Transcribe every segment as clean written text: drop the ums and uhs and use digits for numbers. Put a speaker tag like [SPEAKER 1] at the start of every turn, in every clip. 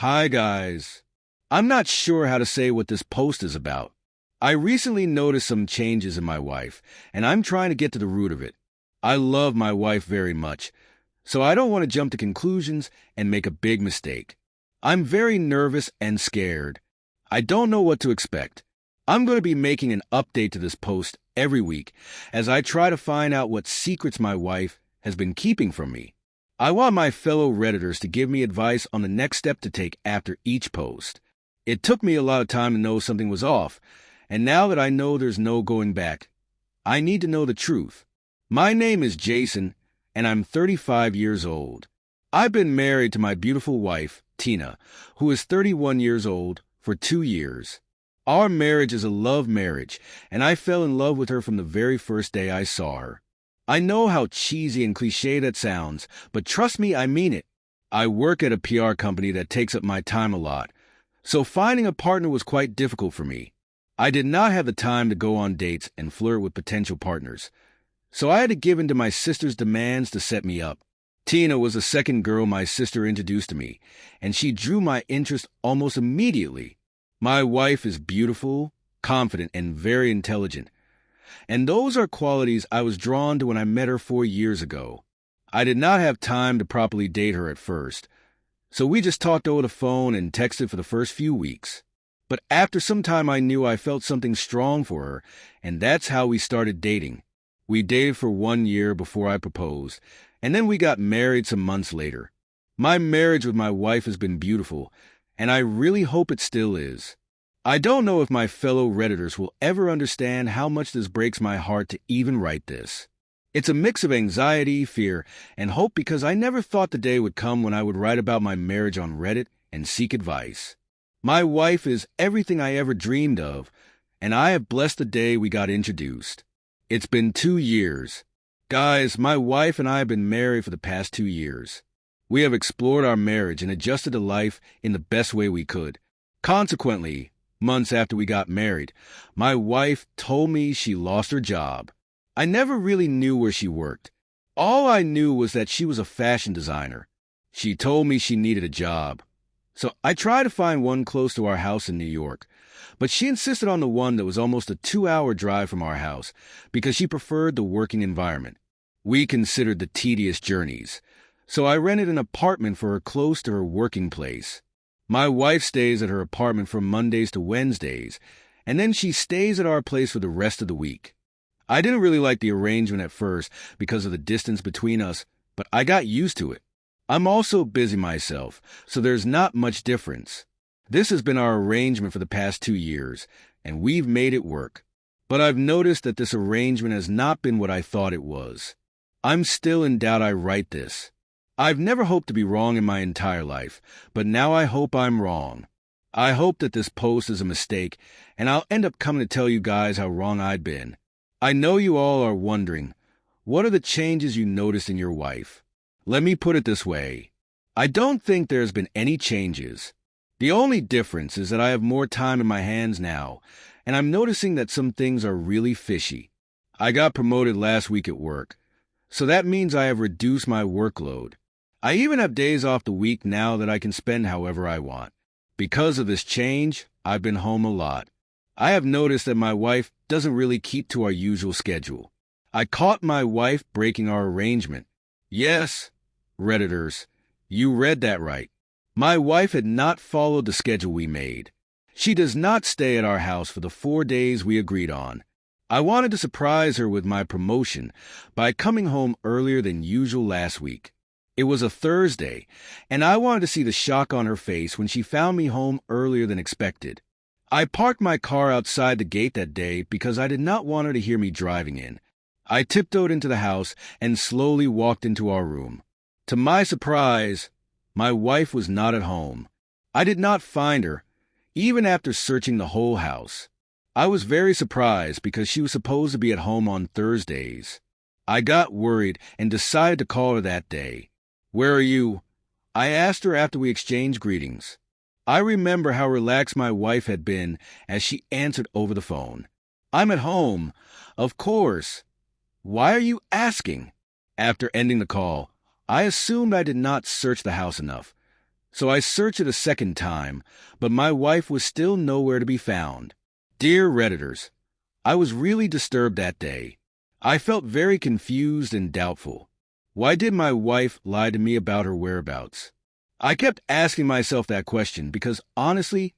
[SPEAKER 1] Hi, guys. I'm not sure how to say what this post is about. I recently noticed some changes in my wife, and I'm trying to get to the root of it. I love my wife very much, so I don't want to jump to conclusions and make a big mistake. I'm very nervous and scared. I don't know what to expect. I'm going to be making an update to this post every week as I try to find out what secrets my wife has been keeping from me. I want my fellow Redditors to give me advice on the next step to take after each post. It took me a lot of time to know something was off, and now that I know there's no going back, I need to know the truth. My name is Jason, and I'm 35 years old. I've been married to my beautiful wife, Tina, who is 31 years old, for 2 years. Our marriage is a love marriage, and I fell in love with her from the very first day I saw her. I know how cheesy and cliché that sounds, but trust me, I mean it. I work at a PR company that takes up my time a lot, so finding a partner was quite difficult for me. I did not have the time to go on dates and flirt with potential partners, so I had to give in to my sister's demands to set me up. Tina was the second girl my sister introduced to me, and she drew my interest almost immediately. My wife is beautiful, confident, and very intelligent, and those are qualities I was drawn to when I met her 4 years ago. I did not have time to properly date her at first, so we just talked over the phone and texted for the first few weeks. But after some time I knew I felt something strong for her, and that's how we started dating. We dated for 1 year before I proposed, and then we got married some months later. My marriage with my wife has been beautiful, and I really hope it still is. I don't know if my fellow Redditors will ever understand how much this breaks my heart to even write this. It's a mix of anxiety, fear, and hope because I never thought the day would come when I would write about my marriage on Reddit and seek advice. My wife is everything I ever dreamed of, and I have blessed the day we got introduced. It's been 2 years. Guys, my wife and I have been married for the past 2 years. We have explored our marriage and adjusted to life in the best way we could. Consequently, months after we got married, my wife told me she lost her job. I never really knew where she worked. All I knew was that she was a fashion designer. She told me she needed a job. So I tried to find one close to our house in New York, but she insisted on the one that was almost a 2-hour drive from our house because she preferred the working environment. We considered the tedious journeys, so I rented an apartment for her close to her working place. My wife stays at her apartment from Mondays to Wednesdays, and then she stays at our place for the rest of the week. I didn't really like the arrangement at first because of the distance between us, but I got used to it. I'm also busy myself, so there's not much difference. This has been our arrangement for the past 2 years, and we've made it work. But I've noticed that this arrangement has not been what I thought it was. I'm still in doubt I write this. I've never hoped to be wrong in my entire life, but now I hope I'm wrong. I hope that this post is a mistake, and I'll end up coming to tell you guys how wrong I'd been. I know you all are wondering, what are the changes you noticed in your wife? Let me put it this way. I don't think there's been any changes. The only difference is that I have more time in my hands now, and I'm noticing that some things are really fishy. I got promoted last week at work, so that means I have reduced my workload. I even have days off the week now that I can spend however I want. Because of this change, I've been home a lot. I have noticed that my wife doesn't really keep to our usual schedule. I caught my wife breaking our arrangement. Yes, Redditors, you read that right. My wife had not followed the schedule we made. She does not stay at our house for the 4 days we agreed on. I wanted to surprise her with my promotion by coming home earlier than usual last week. It was a Thursday, and I wanted to see the shock on her face when she found me home earlier than expected. I parked my car outside the gate that day because I did not want her to hear me driving in. I tiptoed into the house and slowly walked into our room. To my surprise, my wife was not at home. I did not find her, even after searching the whole house. I was very surprised because she was supposed to be at home on Thursdays. I got worried and decided to call her that day. "Where are you?" I asked her after we exchanged greetings. I remember how relaxed my wife had been as she answered over the phone. "I'm at home." "Of course. Why are you asking?" After ending the call, I assumed I did not search the house enough, So I searched it a second time, but my wife was still nowhere to be found. Dear Redditors, I was really disturbed that day. I felt very confused and doubtful. Why did my wife lie to me about her whereabouts? I kept asking myself that question because, honestly,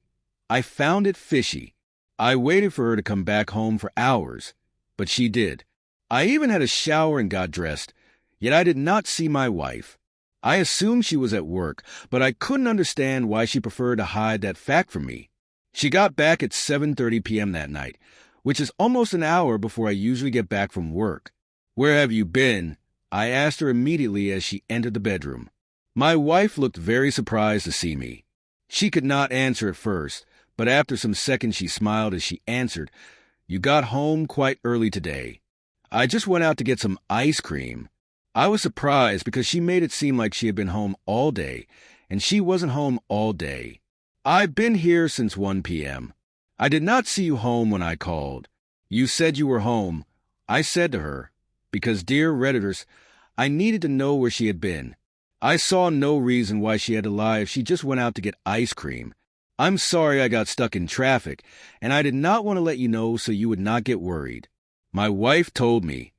[SPEAKER 1] I found it fishy. I waited for her to come back home for hours, but she did. I even had a shower and got dressed, yet I did not see my wife. I assumed she was at work, but I couldn't understand why she preferred to hide that fact from me. She got back at 7:30 p.m. that night, which is almost an hour before I usually get back from work. "Where have you been?" I asked her immediately as she entered the bedroom. My wife looked very surprised to see me. She could not answer at first, but after some seconds she smiled as she answered, "You got home quite early today. I just went out to get some ice cream." I was surprised because she made it seem like she had been home all day, and she wasn't home all day. "I've been here since 1 p.m. I did not see you home when I called. You said you were home," I said to her, because, dear Redditors, I needed to know where she had been. I saw no reason why she had to lie if she just went out to get ice cream. "I'm sorry I got stuck in traffic, and I did not want to let you know so you would not get worried," my wife told me.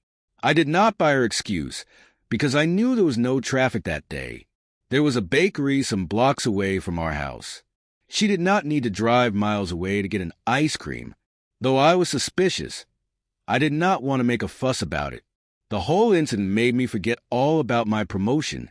[SPEAKER 1] I did not buy her excuse, because I knew there was no traffic that day. There was a bakery some blocks away from our house. She did not need to drive miles away to get an ice cream. Though I was suspicious, I did not want to make a fuss about it. The whole incident made me forget all about my promotion,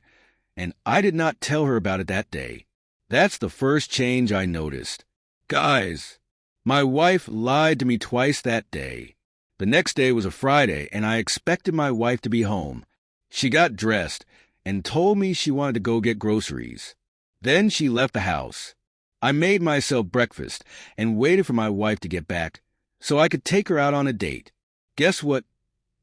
[SPEAKER 1] and I did not tell her about it that day. That's the first change I noticed. Guys, my wife lied to me twice that day. The next day was a Friday, and I expected my wife to be home. She got dressed and told me she wanted to go get groceries. Then she left the house. I made myself breakfast and waited for my wife to get back so I could take her out on a date. Guess what?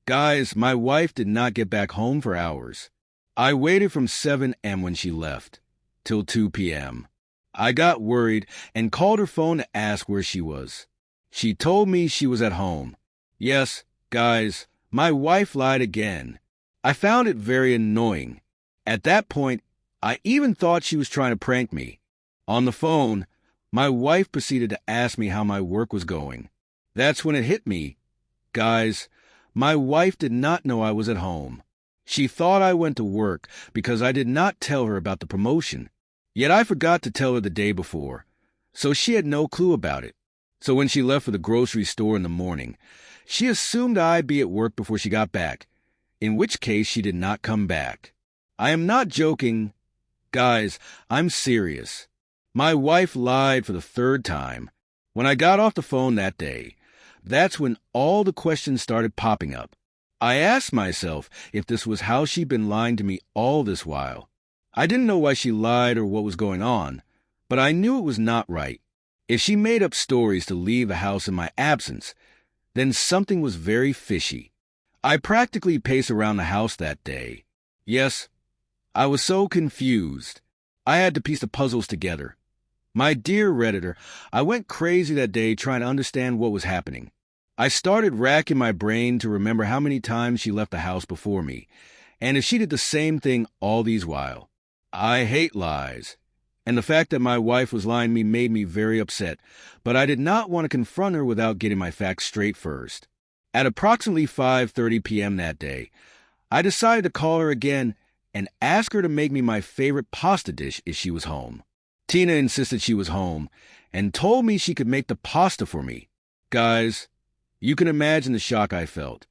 [SPEAKER 1] Guys, my wife did not get back home for hours. I waited from 7 a.m. when she left, till 2 p.m. I got worried and called her phone to ask where she was. She told me she was at home. Yes, guys, my wife lied again. I found it very annoying. At that point, I even thought she was trying to prank me. On the phone, my wife proceeded to ask me how my work was going. That's when it hit me. Guys, my wife did not know I was at home. She thought I went to work because I did not tell her about the promotion. Yet I forgot to tell her the day before, so she had no clue about it. So when she left for the grocery store in the morning, she assumed I'd be at work before she got back, in which case she did not come back. I am not joking. Guys, I'm serious. My wife lied for the third time. When I got off the phone that day, that's when all the questions started popping up. I asked myself if this was how she'd been lying to me all this while. I didn't know why she lied or what was going on, but I knew it was not right. If she made up stories to leave the house in my absence, then something was very fishy. I practically paced around the house that day. Yes, I was so confused. I had to piece the puzzles together. My dear Redditor, I went crazy that day trying to understand what was happening. I started racking my brain to remember how many times she left the house before me, and if she did the same thing all these while. I hate lies, and the fact that my wife was lying to me made me very upset, but I did not want to confront her without getting my facts straight first. At approximately 5:30 p.m. that day, I decided to call her again and ask her to make me my favorite pasta dish if she was home. Tina insisted she was home and told me she could make the pasta for me. Guys, you can imagine the shock I felt.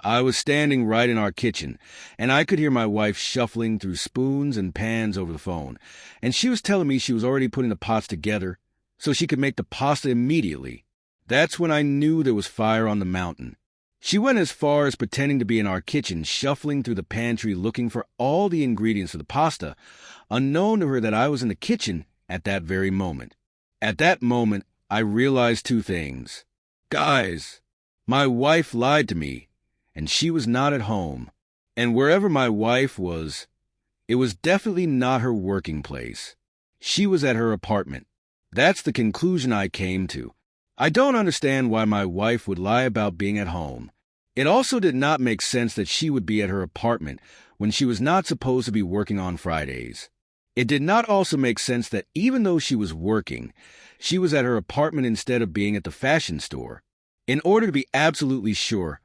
[SPEAKER 1] I was standing right in our kitchen, and I could hear my wife shuffling through spoons and pans over the phone, and she was telling me she was already putting the pots together so she could make the pasta immediately. That's when I knew there was fire on the mountain. She went as far as pretending to be in our kitchen, shuffling through the pantry looking for all the ingredients for the pasta, unknown to her that I was in the kitchen at that very moment. At that moment, I realized two things. Guys, my wife lied to me, and she was not at home. And wherever my wife was, it was definitely not her working place. She was at her apartment. That's the conclusion I came to. I don't understand why my wife would lie about being at home. It also did not make sense that she would be at her apartment when she was not supposed to be working on Fridays. It did not also make sense that even though she was working, she was at her apartment instead of being at the fashion store. In order to be absolutely sure,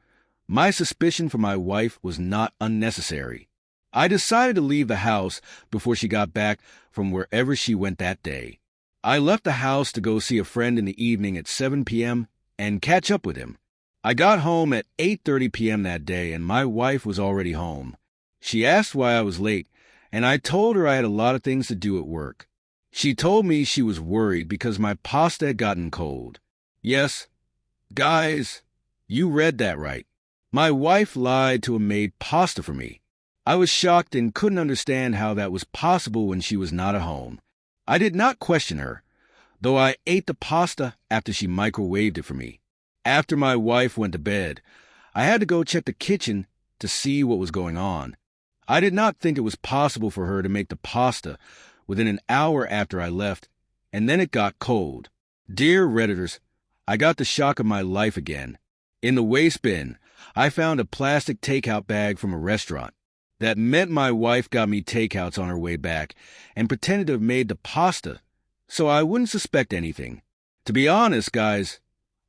[SPEAKER 1] my suspicion for my wife was not unnecessary. I decided to leave the house before she got back from wherever she went that day. I left the house to go see a friend in the evening at 7 p.m. and catch up with him. I got home at 8:30 p.m. that day, and my wife was already home. She asked why I was late, and I told her I had a lot of things to do at work. She told me she was worried because my pasta had gotten cold. Yes, guys, you read that right. My wife lied to have made pasta for me. I was shocked and couldn't understand how that was possible when she was not at home. I did not question her, though I ate the pasta after she microwaved it for me. After my wife went to bed, I had to go check the kitchen to see what was going on. I did not think it was possible for her to make the pasta within an hour after I left, and then it got cold. Dear Redditors, I got the shock of my life again. In the waste bin, I found a plastic takeout bag from a restaurant. That meant my wife got me takeouts on her way back and pretended to have made the pasta so I wouldn't suspect anything. To be honest, guys,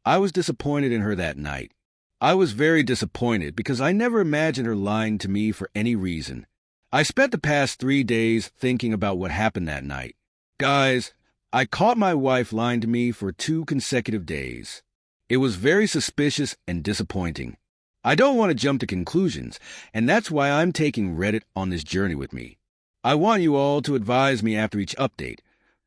[SPEAKER 1] I was disappointed in her that night. I was very disappointed because I never imagined her lying to me for any reason. I spent the past 3 days thinking about what happened that night. Guys, I caught my wife lying to me for 2 consecutive days. It was very suspicious and disappointing. I don't want to jump to conclusions, and that's why I'm taking Reddit on this journey with me. I want you all to advise me after each update,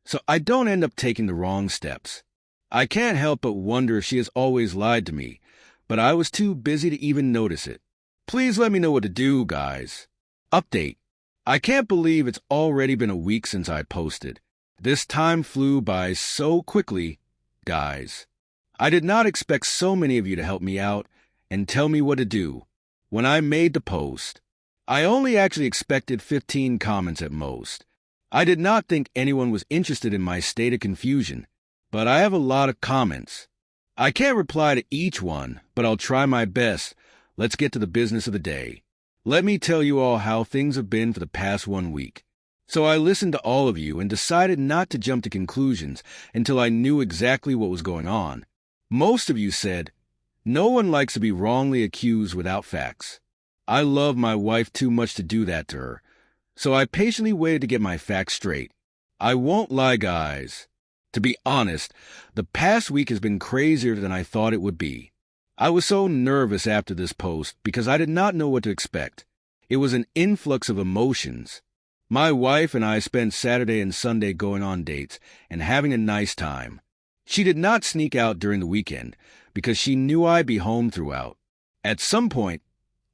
[SPEAKER 1] so I don't end up taking the wrong steps. I can't help but wonder if she has always lied to me, but I was too busy to even notice it. Please let me know what to do, guys. Update. I can't believe it's already been a week since I posted. This time flew by so quickly, guys. I did not expect so many of you to help me out and tell me what to do. When I made the post, I only actually expected 15 comments at most. I did not think anyone was interested in my state of confusion, but I have a lot of comments. I can't reply to each one, but I'll try my best. Let's get to the business of the day. Let me tell you all how things have been for the past 1 week. So I listened to all of you and decided not to jump to conclusions until I knew exactly what was going on. Most of you said, "No one likes to be wrongly accused without facts." I love my wife too much to do that to her, so I patiently waited to get my facts straight. I won't lie, guys. To be honest, the past week has been crazier than I thought it would be. I was so nervous after this post because I did not know what to expect. It was an influx of emotions. My wife and I spent Saturday and Sunday going on dates and having a nice time. She did not sneak out during the weekend because she knew I'd be home throughout. At some point,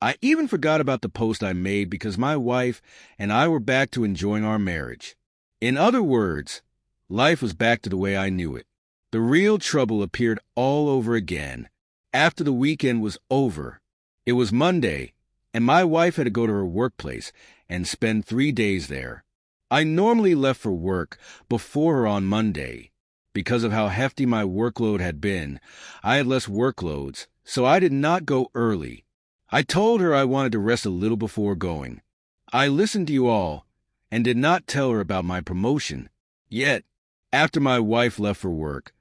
[SPEAKER 1] I even forgot about the post I made because my wife and I were back to enjoying our marriage. In other words, life was back to the way I knew it. The real trouble appeared all over again. After the weekend was over, it was Monday, and my wife had to go to her workplace and spend 3 days there. I normally left for work before her on Monday. Because of how hefty my workload had been, I had less workloads, so I did not go early. I told her I wanted to rest a little before going. I listened to you all and did not tell her about my promotion. Yet, after my wife left for work,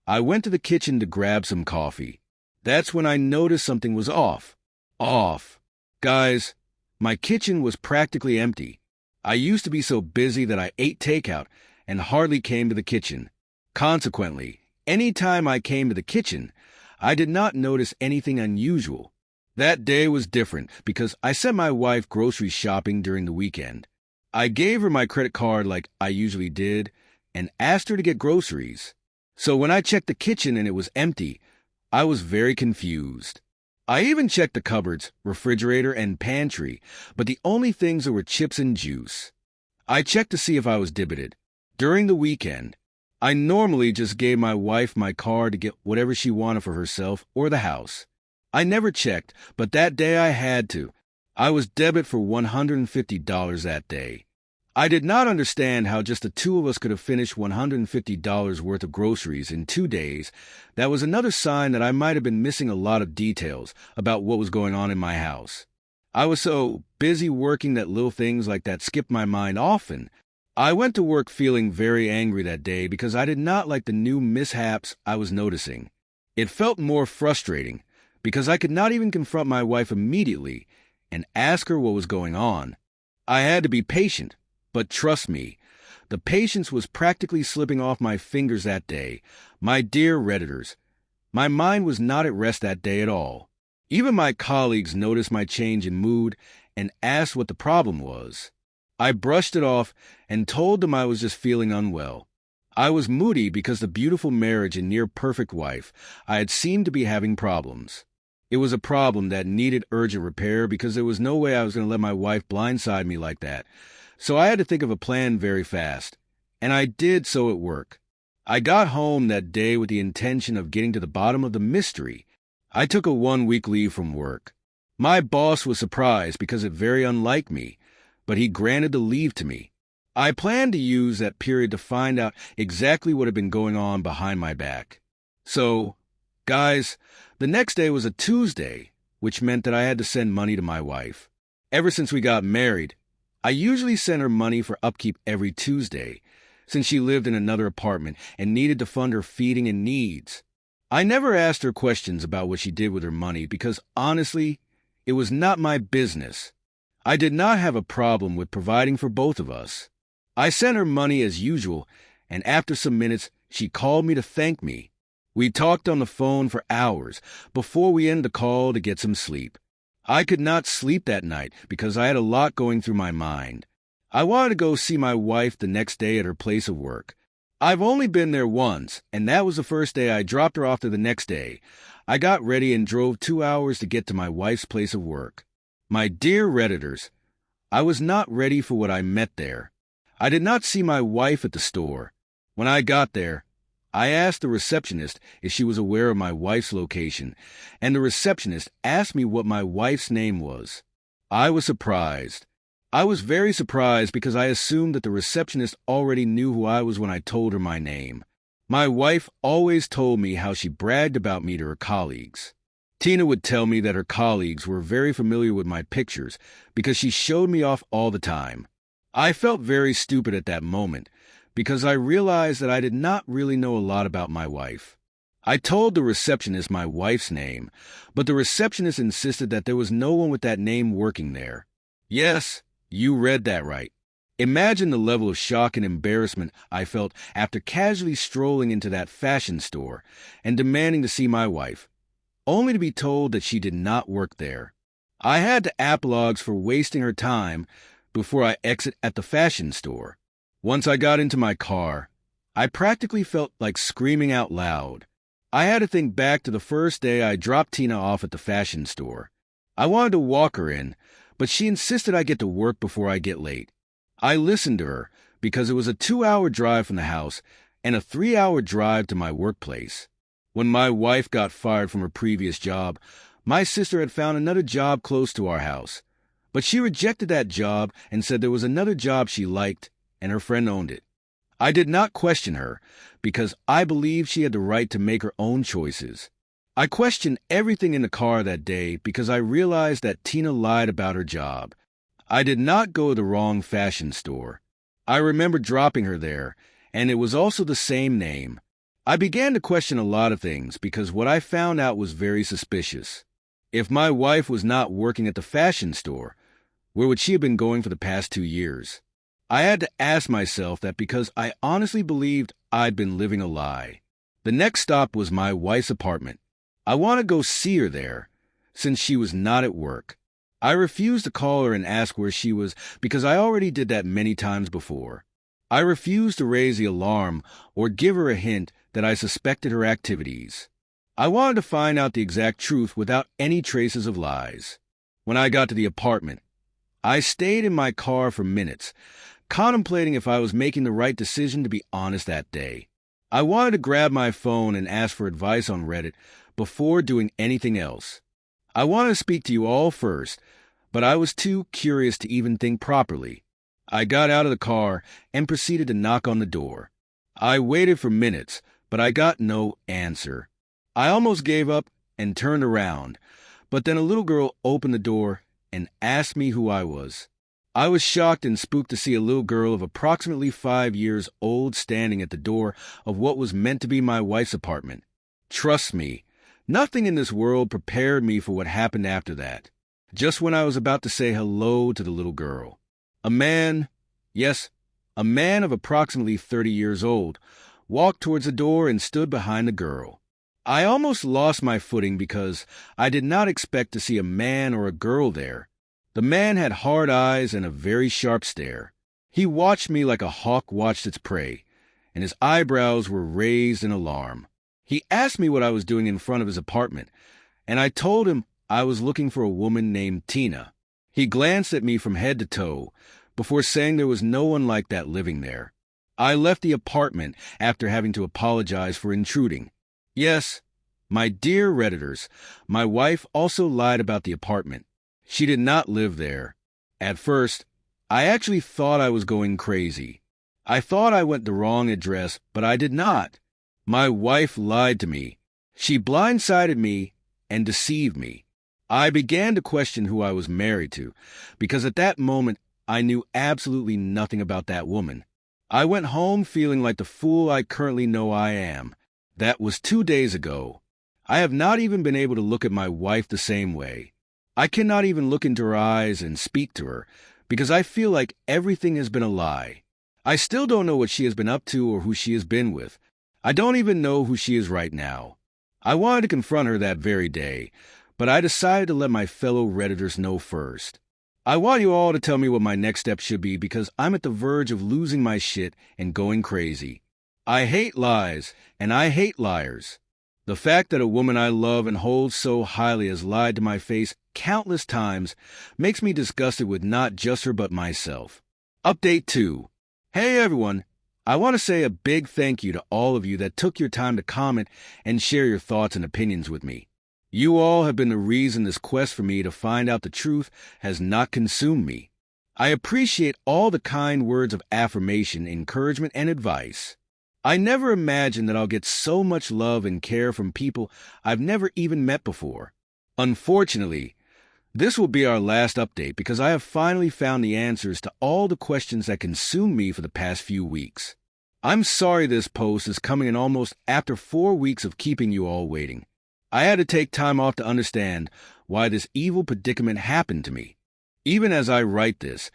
[SPEAKER 1] I went to the kitchen to grab some coffee. That's when I noticed something was off. Off. Guys, my kitchen was practically empty. I used to be so busy that I ate takeout and hardly came to the kitchen. Consequently, any time I came to the kitchen, I did not notice anything unusual. That day was different because I sent my wife grocery shopping during the weekend. I gave her my credit card like I usually did and asked her to get groceries. So when I checked the kitchen and it was empty, I was very confused. I even checked the cupboards, refrigerator, and pantry, but the only things were chips and juice. I checked to see if I was debited. During the weekend, I normally just gave my wife my card to get whatever she wanted for herself or the house. I never checked, but that day I had to. I was debit for $150 that day. I did not understand how just the two of us could have finished $150 worth of groceries in 2 days. That was another sign that I might have been missing a lot of details about what was going on in my house. I was so busy working that little things like that skipped my mind often. I went to work feeling very angry that day because I did not like the new mishaps I was noticing. It felt more frustrating because I could not even confront my wife immediately and ask her what was going on. I had to be patient, but trust me, the patience was practically slipping off my fingers that day. My dear Redditors, my mind was not at rest that day at all. Even my colleagues noticed my change in mood and asked what the problem was. I brushed it off and told them I was just feeling unwell. I was moody because the beautiful marriage and near-perfect wife I had seemed to be having problems. It was a problem that needed urgent repair because there was no way I was going to let my wife blindside me like that. So I had to think of a plan very fast. And I did so at work. I got home that day with the intention of getting to the bottom of the mystery. I took a 1-week leave from work. My boss was surprised because it very unlike me, but he granted the leave to me. I planned to use that period to find out exactly what had been going on behind my back. So, guys, the next day was a Tuesday, which meant that I had to send money to my wife. Ever since we got married, I usually sent her money for upkeep every Tuesday, since she lived in another apartment and needed to fund her feeding and needs. I never asked her questions about what she did with her money because, honestly, it was not my business. I did not have a problem with providing for both of us. I sent her money as usual, and after some minutes, she called me to thank me. We talked on the phone for hours before we ended the call to get some sleep. I could not sleep that night because I had a lot going through my mind. I wanted to go see my wife the next day at her place of work. I've only been there once, and that was the first day I dropped her off to the next day. I got ready and drove 2 hours to get to my wife's place of work. My dear Redditors, I was not ready for what I met there. I did not see my wife at the store. When I got there, I asked the receptionist if she was aware of my wife's location, and the receptionist asked me what my wife's name was. I was surprised. I was very surprised because I assumed that the receptionist already knew who I was when I told her my name. My wife always told me how she bragged about me to her colleagues. Tina would tell me that her colleagues were very familiar with my pictures because she showed me off all the time. I felt very stupid at that moment because I realized that I did not really know a lot about my wife. I told the receptionist my wife's name, but the receptionist insisted that there was no one with that name working there. Yes, you read that right. Imagine the level of shock and embarrassment I felt after casually strolling into that fashion store and demanding to see my wife, only to be told that she did not work there. I had to apologize for wasting her time before I exit at the fashion store. Once I got into my car, I practically felt like screaming out loud. I had to think back to the first day I dropped Tina off at the fashion store. I wanted to walk her in, but she insisted I get to work before I get late. I listened to her because it was a 2-hour drive from the house and a 3-hour drive to my workplace. When my wife got fired from her previous job, my sister had found another job close to our house. But she rejected that job and said there was another job she liked and her friend owned it. I did not question her because I believed she had the right to make her own choices. I questioned everything in the car that day because I realized that Tina lied about her job. I did not go to the wrong fashion store. I remember dropping her there, and it was also the same name. I began to question a lot of things because what I found out was very suspicious. If my wife was not working at the fashion store, where would she have been going for the past 2 years? I had to ask myself that because I honestly believed I'd been living a lie. The next stop was my wife's apartment. I wanted to go see her there, since she was not at work. I refused to call her and ask where she was because I already did that many times before. I refused to raise the alarm or give her a hint that I suspected her activities. I wanted to find out the exact truth without any traces of lies. When I got to the apartment, I stayed in my car for minutes, contemplating if I was making the right decision to be honest that day. I wanted to grab my phone and ask for advice on Reddit before doing anything else. I wanted to speak to you all first, but I was too curious to even think properly. I got out of the car and proceeded to knock on the door. I waited for minutes, but I got no answer. I almost gave up and turned around, but then a little girl opened the door and asked me who I was. I was shocked and spooked to see a little girl of approximately 5 years old standing at the door of what was meant to be my wife's apartment. Trust me, nothing in this world prepared me for what happened after that. Just when I was about to say hello to the little girl, a man, yes, a man of approximately 30 years old, walked towards the door and stood behind the girl. I almost lost my footing because I did not expect to see a man or a girl there. The man had hard eyes and a very sharp stare. He watched me like a hawk watched its prey, and his eyebrows were raised in alarm. He asked me what I was doing in front of his apartment, and I told him I was looking for a woman named Tina. He glanced at me from head to toe before saying there was no one like that living there. I left the apartment after having to apologize for intruding. Yes, my dear Redditors, my wife also lied about the apartment. She did not live there. At first, I actually thought I was going crazy. I thought I went the wrong address, but I did not. My wife lied to me. She blindsided me and deceived me. I began to question who I was married to, because at that moment I knew absolutely nothing about that woman. I went home feeling like the fool I currently know I am. That was 2 days ago. I have not even been able to look at my wife the same way. I cannot even look into her eyes and speak to her, because I feel like everything has been a lie. I still don't know what she has been up to or who she has been with. I don't even know who she is right now. I wanted to confront her that very day, but I decided to let my fellow Redditors know first. I want you all to tell me what my next step should be because I'm at the verge of losing my shit and going crazy. I hate lies, and I hate liars. The fact that a woman I love and hold so highly has lied to my face countless times makes me disgusted with not just her but myself. Update 2. Hey everyone, I want to say a big thank you to all of you that took your time to comment and share your thoughts and opinions with me. You all have been the reason this quest for me to find out the truth has not consumed me. I appreciate all the kind words of affirmation, encouragement, and advice. I never imagined that I'll get so much love and care from people I've never even met before. Unfortunately, this will be our last update because I have finally found the answers to all the questions that consumed me for the past few weeks. I'm sorry this post is coming in almost after 4 weeks of keeping you all waiting. I had to take time off to understand why this evil predicament happened to me. Even as I write this,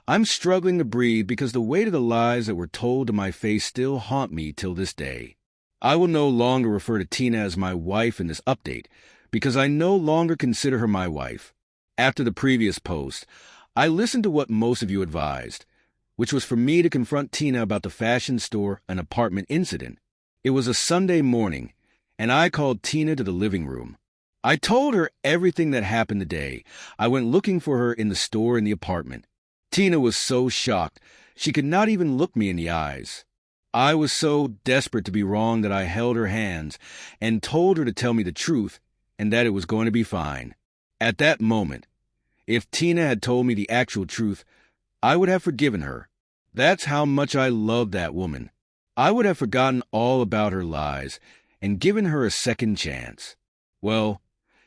[SPEAKER 1] I'm struggling to breathe because the weight of the lies that were told to my face still haunt me till this day. I will no longer refer to Tina as my wife in this update because I no longer consider her my wife. After the previous post, I listened to what most of you advised, which was for me to confront Tina about the fashion store and apartment incident. It was a Sunday morning, and I called Tina to the living room. I told her everything that happened today. I went looking for her in the store and the apartment. Tina was so shocked, she could not even look me in the eyes. I was so desperate to be wrong that I held her hands and told her to tell me the truth and that it was going to be fine. At that moment, if Tina had told me the actual truth, I would have forgiven her. That's how much I loved that woman. I would have forgotten all about her lies and given her a second chance. Well,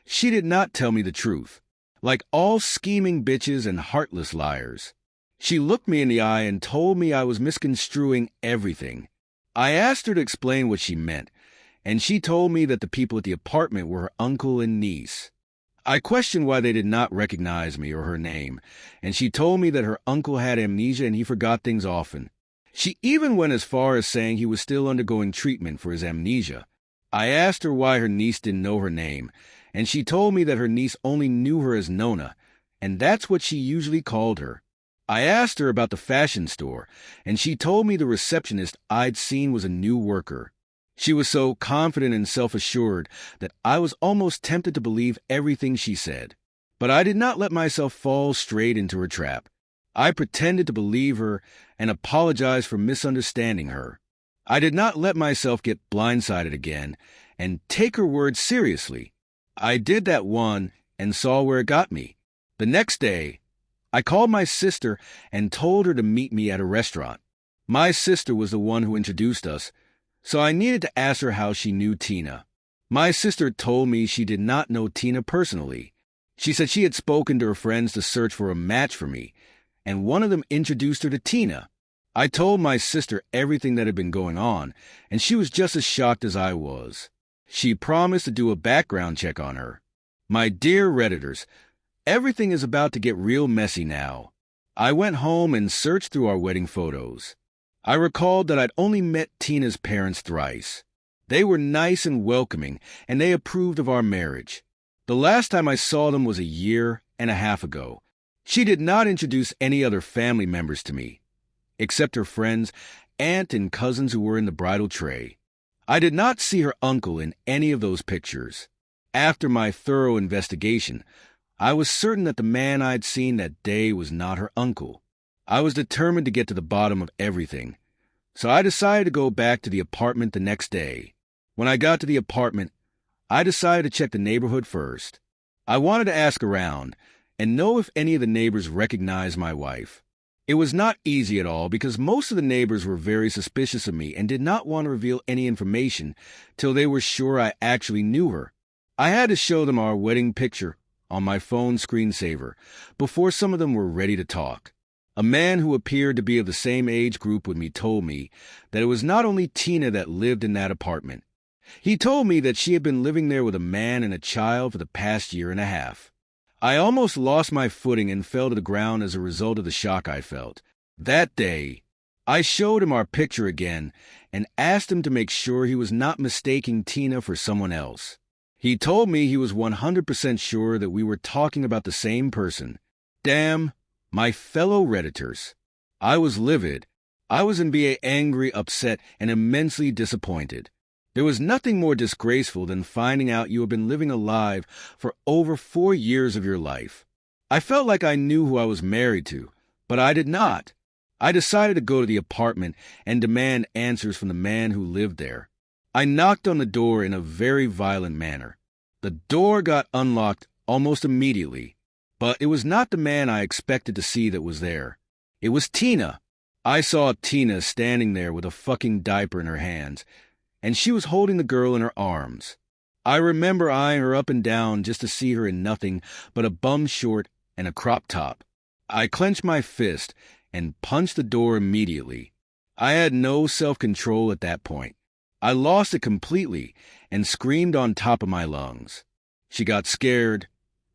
[SPEAKER 1] she did not tell me the truth, like all scheming bitches and heartless liars. She looked me in the eye and told me I was misconstruing everything. I asked her to explain what she meant, and she told me that the people at the apartment were her uncle and niece. I questioned why they did not recognize me or her name, and she told me that her uncle had amnesia and he forgot things often. She even went as far as saying he was still undergoing treatment for his amnesia. I asked her why her niece didn't know her name, and she told me that her niece only knew her as Nona, and that's what she usually called her. I asked her about the fashion store, and she told me the receptionist I'd seen was a new worker. She was so confident and self-assured that I was almost tempted to believe everything she said. But I did not let myself fall straight into her trap. I pretended to believe her and apologized for misunderstanding her. I did not let myself get blindsided again and take her words seriously. I did that one and saw where it got me. The next day, I called my sister and told her to meet me at a restaurant. My sister was the one who introduced us, so I needed to ask her how she knew Tina. My sister told me she did not know Tina personally. She said she had spoken to her friends to search for a match for me, and one of them introduced her to Tina. I told my sister everything that had been going on, and she was just as shocked as I was. She promised to do a background check on her. My dear Redditors, everything is about to get real messy now. I went home and searched through our wedding photos. I recalled that I'd only met Tina's parents thrice. They were nice and welcoming, and they approved of our marriage. The last time I saw them was a year and a half ago. She did not introduce any other family members to me, except her friends, aunt and cousins who were in the bridal tray. I did not see her uncle in any of those pictures. After my thorough investigation, I was certain that the man I'd seen that day was not her uncle. I was determined to get to the bottom of everything, so I decided to go back to the apartment the next day. When I got to the apartment, I decided to check the neighborhood first. I wanted to ask around and know if any of the neighbors recognized my wife. It was not easy at all because most of the neighbors were very suspicious of me and did not want to reveal any information till they were sure I actually knew her. I had to show them our wedding picture on my phone screensaver before some of them were ready to talk. A man who appeared to be of the same age group with me told me that it was not only Tina that lived in that apartment. He told me that she had been living there with a man and a child for the past year and a half. I almost lost my footing and fell to the ground as a result of the shock I felt. That day, I showed him our picture again and asked him to make sure he was not mistaking Tina for someone else. He told me he was 100% sure that we were talking about the same person. Damn, my fellow Redditors. I was livid. I was angry, upset, and immensely disappointed. There was nothing more disgraceful than finding out you had been living a lie for over 4 years of your life. I felt like I knew who I was married to, but I did not. I decided to go to the apartment and demand answers from the man who lived there. I knocked on the door in a very violent manner. The door got unlocked almost immediately, but it was not the man I expected to see that was there. It was Tina. I saw Tina standing there with a fucking diaper in her hands, and she was holding the girl in her arms. I remember eyeing her up and down just to see her in nothing but a bum short and a crop top. I clenched my fist and punched the door immediately. I had no self-control at that point. I lost it completely and screamed on top of my lungs. She got scared,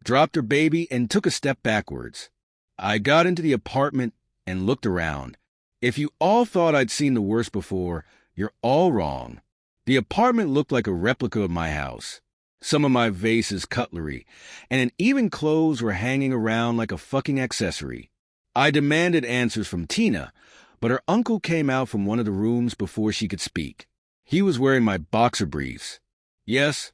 [SPEAKER 1] dropped her baby, and took a step backwards. I got into the apartment and looked around. If you all thought I'd seen the worst before, you're all wrong. The apartment looked like a replica of my house. Some of my vases, cutlery, and even clothes were hanging around like a fucking accessory. I demanded answers from Tina, but her uncle came out from one of the rooms before she could speak. He was wearing my boxer briefs. Yes,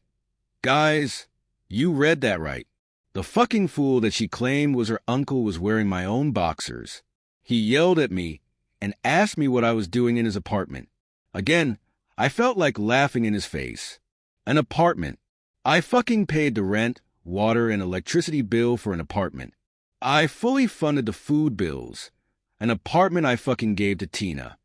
[SPEAKER 1] guys, you read that right. The fucking fool that she claimed was her uncle was wearing my own boxers. He yelled at me and asked me what I was doing in his apartment. Again, I felt like laughing in his face. An apartment. I fucking paid the rent, water, and electricity bill for an apartment. I fully funded the food bills. An apartment I fucking gave to Tina.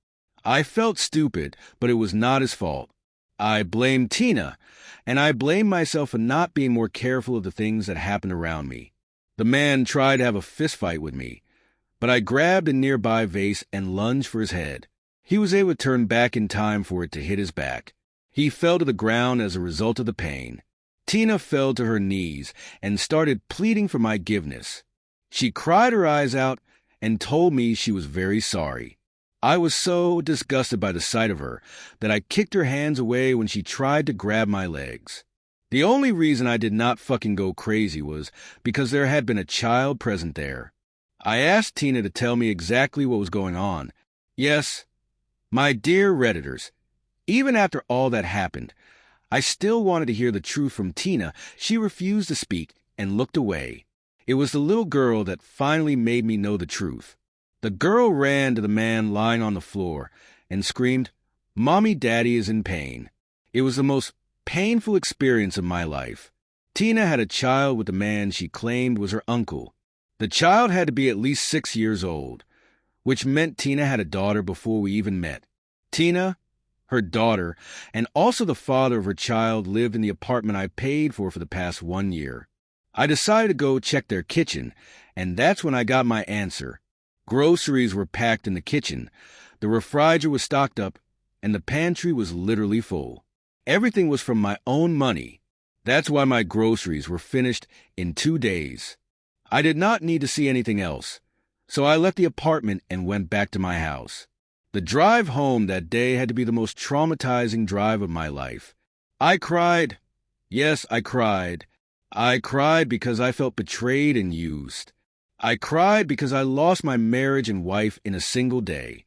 [SPEAKER 1] I felt stupid, but it was not his fault. I blamed Tina, and I blamed myself for not being more careful of the things that happened around me. The man tried to have a fistfight with me, but I grabbed a nearby vase and lunged for his head. He was able to turn back in time for it to hit his back. He fell to the ground as a result of the pain. Tina fell to her knees and started pleading for my forgiveness. She cried her eyes out and told me she was very sorry. I was so disgusted by the sight of her that I kicked her hands away when she tried to grab my legs. The only reason I did not fucking go crazy was because there had been a child present there. I asked Tina to tell me exactly what was going on. Yes, my dear Redditors, even after all that happened, I still wanted to hear the truth from Tina. She refused to speak and looked away. It was the little girl that finally made me know the truth. The girl ran to the man lying on the floor and screamed, "Mommy, Daddy is in pain." It was the most painful experience of my life. Tina had a child with the man she claimed was her uncle. The child had to be at least 6 years old, which meant Tina had a daughter before we even met. Tina, her daughter, and also the father of her child lived in the apartment I paid for the past 1 year. I decided to go check their kitchen, and that's when I got my answer. Groceries were packed in the kitchen, the refrigerator was stocked up, and the pantry was literally full. Everything was from my own money. That's why my groceries were finished in 2 days. I did not need to see anything else, so I left the apartment and went back to my house. The drive home that day had to be the most traumatizing drive of my life. I cried. Yes, I cried. I cried because I felt betrayed and used. I cried because I lost my marriage and wife in a single day.